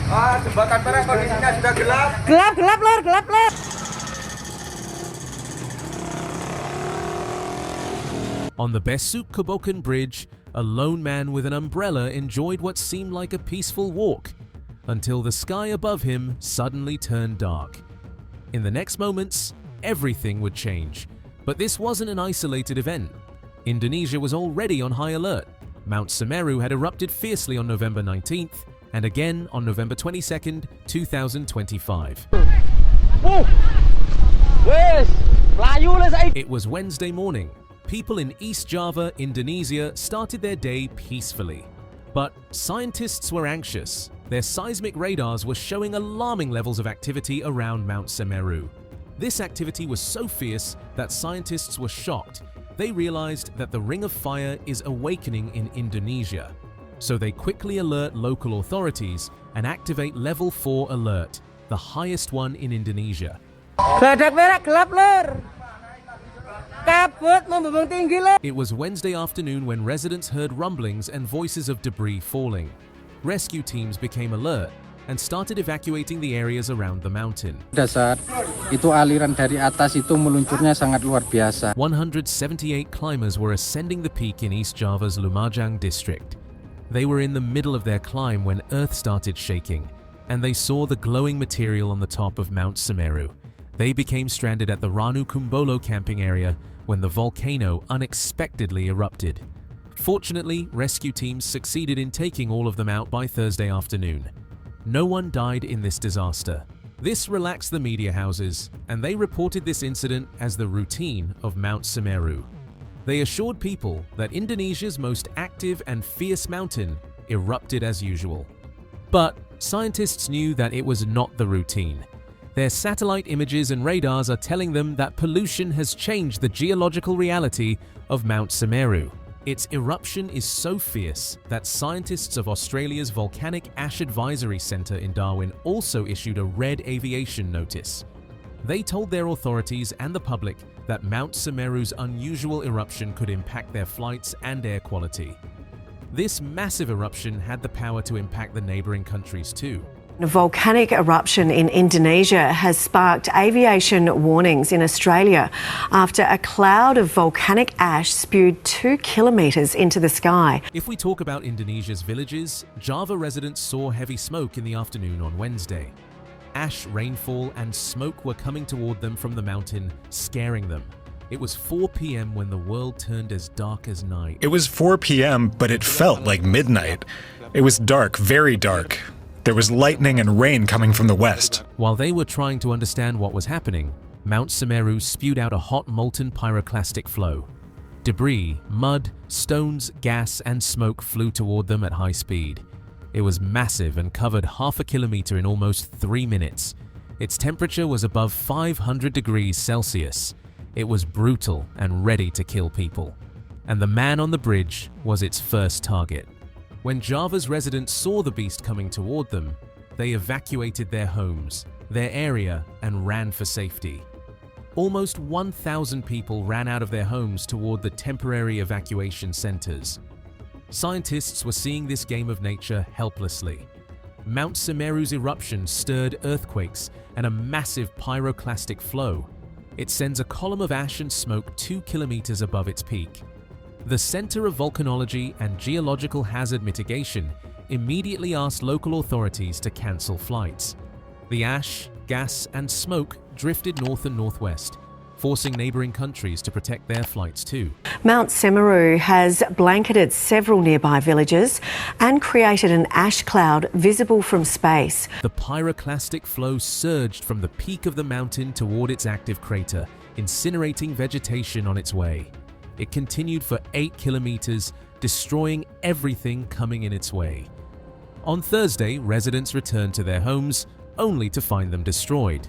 Jembatan merah kondisinya sudah gelap. Gelap, Lur. On the Besuk Kobokan bridge, a lone man with an umbrella enjoyed what seemed like a peaceful walk, until the sky above him suddenly turned dark. In the next moments, everything would change. But this wasn't an isolated event. Indonesia was already on high alert. Mount Semeru had erupted fiercely on November 19th, and again on November 22nd, 2025. It was Wednesday morning. People in East Java, Indonesia, started their day peacefully. But scientists were anxious. Their seismic radars were showing alarming levels of activity around Mount Semeru. This activity was so fierce that scientists were shocked. They realized that the Ring of Fire is awakening in Indonesia. So they quickly alert local authorities and activate Level 4 alert, the highest one in Indonesia. Badak merah gelap, Lur. Kabut membumbung tinggi, Lur. It was Wednesday afternoon when residents heard rumblings and voices of debris falling. Rescue teams became alert and started evacuating the areas around the mountain. Dasar itu aliran dari atas itu meluncurnya sangat luar biasa. 178 climbers were ascending the peak in East Java's Lumajang district. They were in the middle of their climb when Earth started shaking, and they saw the glowing material on the top of Mount Semeru. They became stranded at the Ranu Kumbolo camping area when the volcano unexpectedly erupted. Fortunately, rescue teams succeeded in taking all of them out by Thursday afternoon. No one died in this disaster. This relaxed the media houses, and they reported this incident as the routine of Mount Semeru. They assured people that Indonesia's most active and fierce mountain erupted as usual. But scientists knew that it was not the routine. Their satellite images and radars are telling them that pollution has changed the geological reality of Mount Semeru. Its eruption is so fierce that scientists of Australia's Volcanic Ash Advisory Centre in Darwin also issued a red aviation notice. They told their authorities and the public that Mount Semeru's unusual eruption could impact their flights and air quality. This massive eruption had the power to impact the neighbouring countries too. A volcanic eruption in Indonesia has sparked aviation warnings in Australia after a cloud of volcanic ash spewed 2 kilometres into the sky. If we talk about Indonesia's villages, Java residents saw heavy smoke in the afternoon on Wednesday. Ash, rainfall and smoke were coming toward them from the mountain, scaring them. It was 4 p.m. when the world turned as dark as night. It was 4 p.m., but it felt like midnight. It was dark, very dark. There was lightning and rain coming from the west. While they were trying to understand what was happening, Mount Semeru spewed out a hot molten pyroclastic flow. Debris, mud, stones, gas and smoke flew toward them at high speed. It was massive and covered half a kilometer in almost 3 minutes. Its temperature was above 500 degrees Celsius. It was brutal and ready to kill people. And the man on the bridge was its first target. When Java's residents saw the beast coming toward them, they evacuated their homes, their area, and ran for safety. Almost 1,000 people ran out of their homes toward the temporary evacuation centers. Scientists were seeing this game of nature helplessly. Mount Semeru's eruption stirred earthquakes and a massive pyroclastic flow. It sends a column of ash and smoke 2 kilometers above its peak. The Center of Volcanology and Geological Hazard Mitigation immediately asked local authorities to cancel flights. The ash, gas, and smoke drifted north and northwest, forcing neighbouring countries to protect their flights too. Mount Semeru has blanketed several nearby villages and created an ash cloud visible from space. The pyroclastic flow surged from the peak of the mountain toward its active crater, incinerating vegetation on its way. It continued for 8 kilometers, destroying everything coming in its way. On Thursday, residents returned to their homes, only to find them destroyed.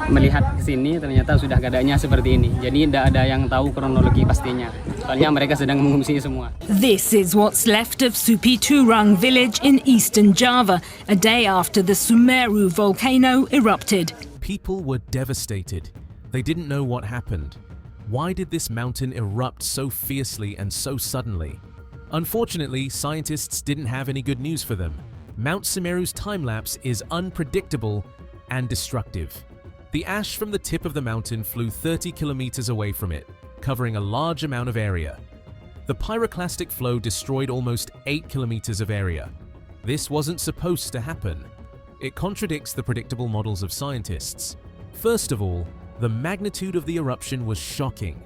Melihat ke sini ternyata sudah keadaannya seperti ini. Jadi tidak ada yang tahu kronologi pastinya. Soalnya mereka sedang mengungsi semua. This is what's left of Supi Turang village in eastern Java, a day after the Semeru volcano erupted. People were devastated. They didn't know what happened. Why did this mountain erupt so fiercely and so suddenly? Unfortunately, scientists didn't have any good news for them. Mount Semeru's time-lapse is unpredictable and destructive. The ash from the tip of the mountain flew 30 kilometers away from it, covering a large amount of area. The pyroclastic flow destroyed almost 8 kilometers of area. This wasn't supposed to happen. It contradicts the predictable models of scientists. First of all, the magnitude of the eruption was shocking.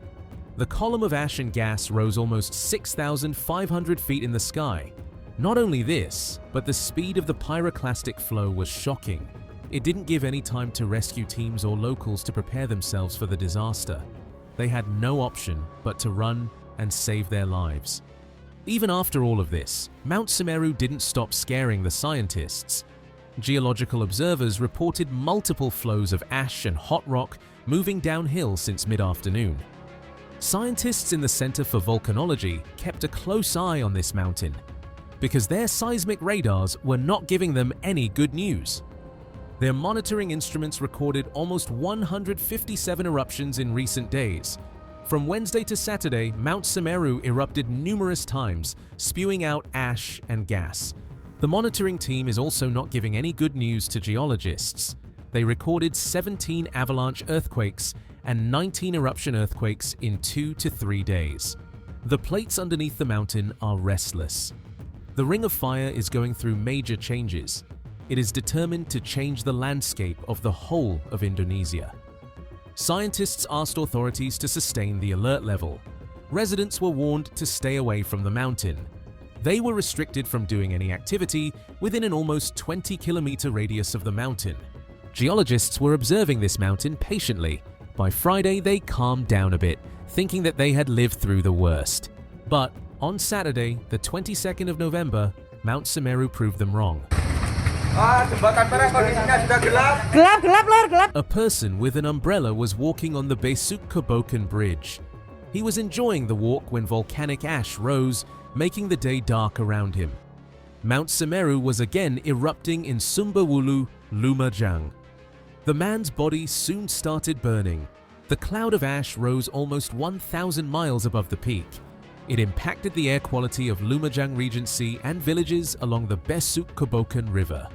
The column of ash and gas rose almost 6,500 feet in the sky. Not only this, but the speed of the pyroclastic flow was shocking. It didn't give any time to rescue teams or locals to prepare themselves for the disaster. They had no option but to run and save their lives. Even after all of this, Mount Semeru didn't stop scaring the scientists. Geological observers reported multiple flows of ash and hot rock moving downhill since mid-afternoon. Scientists in the Center for Volcanology kept a close eye on this mountain because their seismic radars were not giving them any good news. Their monitoring instruments recorded almost 157 eruptions in recent days. From Wednesday to Saturday, Mount Semeru erupted numerous times, spewing out ash and gas. The monitoring team is also not giving any good news to geologists. They recorded 17 avalanche earthquakes and 19 eruption earthquakes in 2 to 3 days. The plates underneath the mountain are restless. The Ring of Fire is going through major changes. It is determined to change the landscape of the whole of Indonesia. Scientists asked authorities to sustain the alert level. Residents were warned to stay away from the mountain. They were restricted from doing any activity within an almost 20-kilometer radius of the mountain. Geologists were observing this mountain patiently. By Friday, they calmed down a bit, thinking that they had lived through the worst. But on Saturday, the 22nd of November, Mount Semeru proved them wrong. Jembatan merah kondisinya sudah gelap. Gelap, Lur, gelap. A person with an umbrella was walking on the Besuk Kobokan bridge. He was enjoying the walk when volcanic ash rose, making the day dark around him. Mount Semeru was again erupting in Sumberwulu, Lumajang. The man's body soon started burning. The cloud of ash rose almost 1,000 miles above the peak. It impacted the air quality of Lumajang Regency and villages along the Besuk Kobokan River.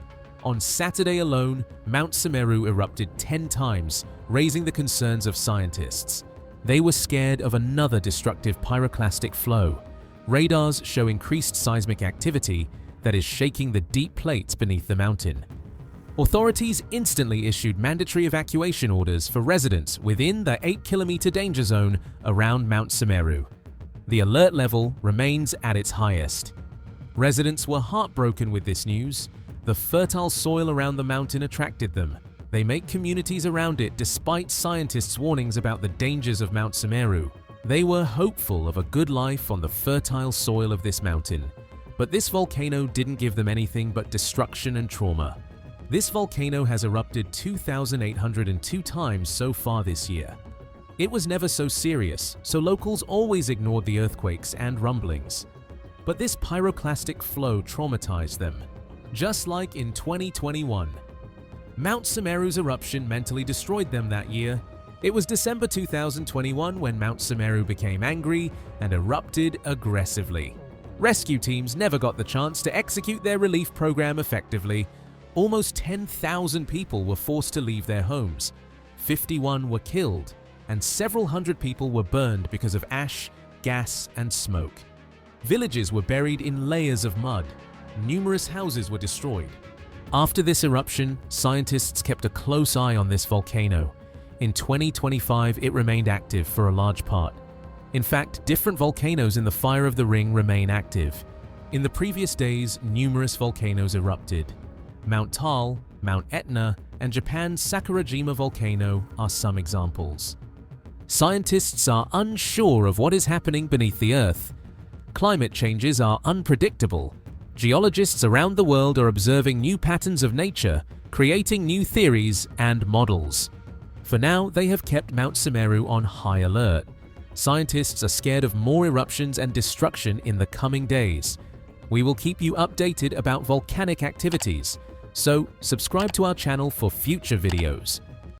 On Saturday alone, Mount Semeru erupted 10 times, raising the concerns of scientists. They were scared of another destructive pyroclastic flow. Radars show increased seismic activity that is shaking the deep plates beneath the mountain. Authorities instantly issued mandatory evacuation orders for residents within the 8-kilometer danger zone around Mount Semeru. The alert level remains at its highest. Residents were heartbroken with this news. The fertile soil around the mountain attracted them. They make communities around it despite scientists' warnings about the dangers of Mount Semeru. They were hopeful of a good life on the fertile soil of this mountain. But this volcano didn't give them anything but destruction and trauma. This volcano has erupted 2,802 times so far this year. It was never so serious, so locals always ignored the earthquakes and rumblings. But this pyroclastic flow traumatized them, just like in 2021. Mount Semeru's eruption mentally destroyed them that year. It was December 2021 when Mount Semeru became angry and erupted aggressively. Rescue teams never got the chance to execute their relief program effectively. Almost 10,000 people were forced to leave their homes. 51 were killed, and several hundred people were burned because of ash, gas, and smoke. Villages were buried in layers of mud. Numerous houses were destroyed. After this eruption, scientists kept a close eye on this volcano. In 2025, it remained active for a large part. In fact, different volcanoes in the Fire of the Ring remain active. In the previous days, numerous volcanoes erupted. Mount Tal, Mount Etna, and Japan's Sakurajima volcano are some examples. Scientists are unsure of what is happening beneath the Earth. Climate changes are unpredictable. Geologists around the world are observing new patterns of nature, creating new theories and models. For now, they have kept Mount Semeru on high alert. Scientists are scared of more eruptions and destruction in the coming days. We will keep you updated about volcanic activities, so subscribe to our channel for future videos.